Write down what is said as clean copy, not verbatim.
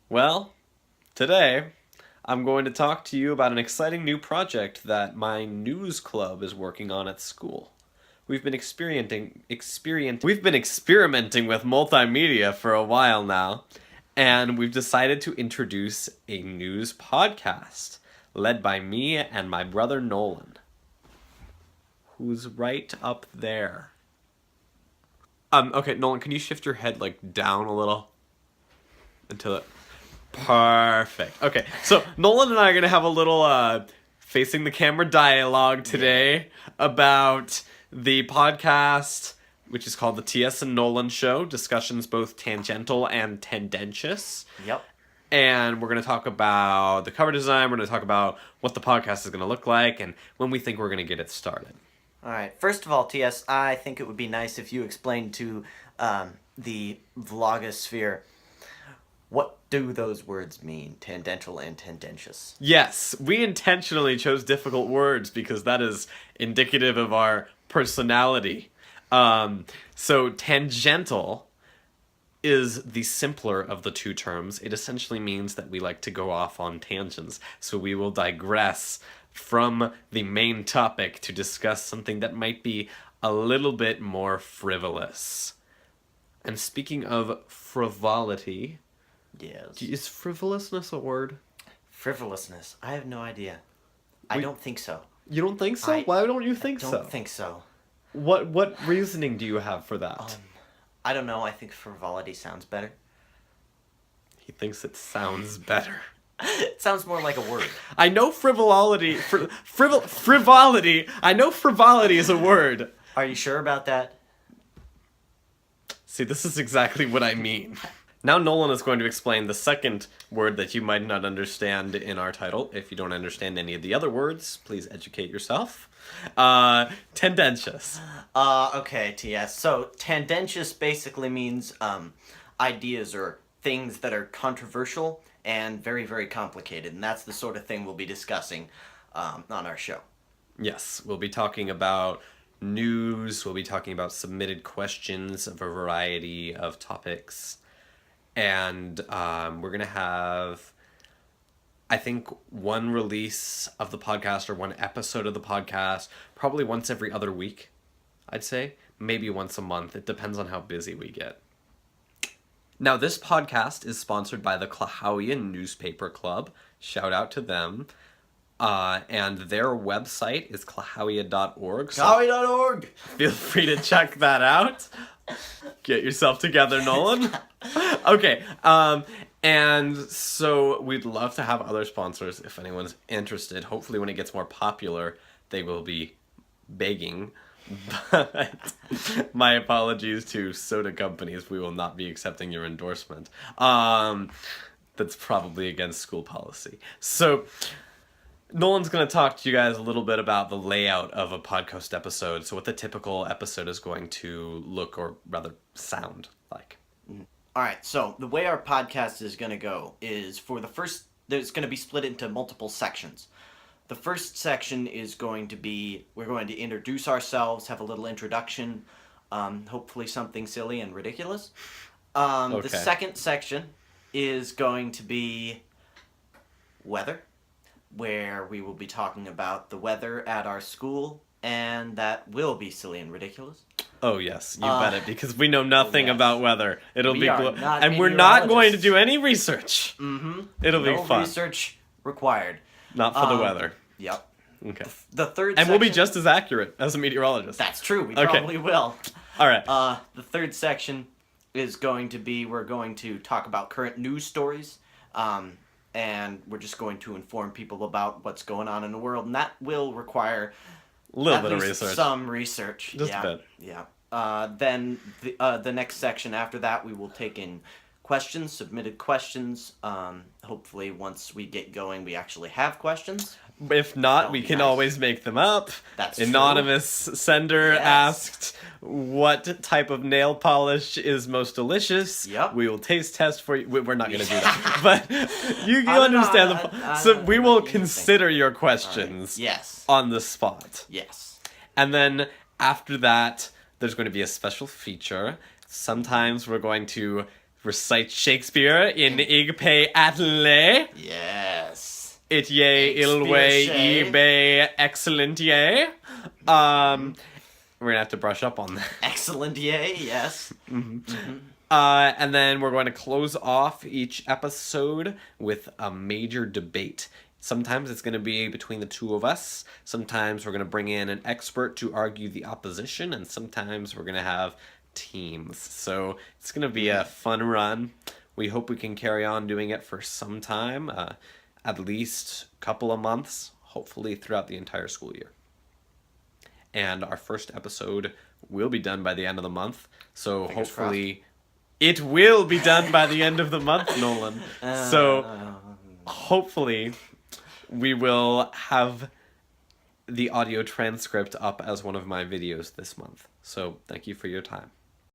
Well, today I'm going to talk to you about an exciting new project that my news club is working on at school. We've been experimenting with multimedia for a while now, and we've decided to introduce a news podcast led by me and my brother Nolan, who's right up there. Okay, Nolan, can you shift your head down a little until it perfect. Okay, so Nolan and I are going to have a little facing the camera dialogue today about the podcast, which is called the TS and Nolan Show, discussions both tangential and tendentious. Yep. And we're going to talk about the cover design, we're going to talk about what the podcast is going to look like, and when we think we're going to get it started. All right. First of all, TS, I think it would be nice if you explained to the vlogosphere what do those words mean, tangential and tendentious. Yes, we intentionally chose difficult words because that is indicative of our personality. So tangential is the simpler of the two terms. It essentially means that we like to go off on tangents. So we will digress from the main topic to discuss something that might be a little bit more frivolous. And speaking of frivolity, Yes. is frivolousness a word? Frivolousness. I have no idea. I don't think so. You don't think so? Why don't you think so? I don't think so. What reasoning do you have for that? I don't know. I think frivolity sounds better. He thinks it sounds better. It sounds more like a word. I know frivolity. Frivolity. I know frivolity is a word. Are you sure about that? See, this is exactly what I mean. Now Nolan is going to explain the second word that you might not understand in our title. If you don't understand any of the other words, please educate yourself. Tendentious. Okay, TS. So, tendentious basically means ideas or things that are controversial and very, very complicated. And that's the sort of thing we'll be discussing on our show. Yes, we'll be talking about news, we'll be talking about submitted questions of a variety of topics. And we're going to have, I think, one release of the podcast or one episode of the podcast, probably once every other week, I'd say. Maybe once a month. It depends on how busy we get. Now, this podcast is sponsored by the Klahowya Newspaper Club. Shout out to them. And their website is klahowya.org. So Klahowya.org! feel free to check that out. Get yourself together, Nolan. Okay, and so we'd love to have other sponsors if anyone's interested. Hopefully when it gets more popular, they will be begging. But my apologies to soda companies. We will not be accepting your endorsement. That's probably against school policy. So Nolan's going to talk to you guys a little bit about the layout of a podcast episode, so what the typical episode is going to look, or rather sound like. All right, so the way our podcast is going to go is there's going to be split into multiple sections. The first section is going to be, we're going to introduce ourselves, have a little introduction, hopefully something silly and ridiculous. Okay. The second section is going to be weather, where we will be talking about the weather at our school, and that will be silly and ridiculous. Oh yes, you bet it, because we know nothing about weather. It'll We be are not and we're not going to meteorologists. do any research. Mm-hmm. It'll be No fun. research required. Not for the weather. Yep. Okay. The third And we'll be section- just as accurate as a meteorologist. That's true, we Okay. probably will. All right. The third section is going to be, we're going to talk about current news stories, and we're just going to inform people about what's going on in the world, and that will require A little at bit of least research. some research. Just yeah. a bit. Yeah. Then the next section after that, we will take in questions, submitted questions. Hopefully, once we get going, we actually have questions. If not, That'll we be can nice. always make them up. That's Anonymous sender Yes. asked what type of nail polish is most delicious. Yep. We will taste test for you. We're not going to do that. But you I don't know, understand. So we will you think. consider your questions Yes. on the spot. Yes. And then after that, there's going to be a special feature. Sometimes we're going to recite Shakespeare in Igpe Atelier. Yes. It ye ilwe eBay excellent ye. We're gonna have to brush up on that. Excellent, yay, yes. And then we're going to close off each episode with a major debate. Sometimes it's going to be between the two of us. Sometimes we're going to bring in an expert to argue the opposition. And sometimes we're going to have teams. So it's going to be a fun run. We hope we can carry on doing it for some time. At least a couple of months. Hopefully throughout the entire school year. And our first episode will be done by the end of the month. So Fingers hopefully it will be done by the end of the month, Nolan. So hopefully we will have the audio transcript up as one of my videos this month. So thank you for your time.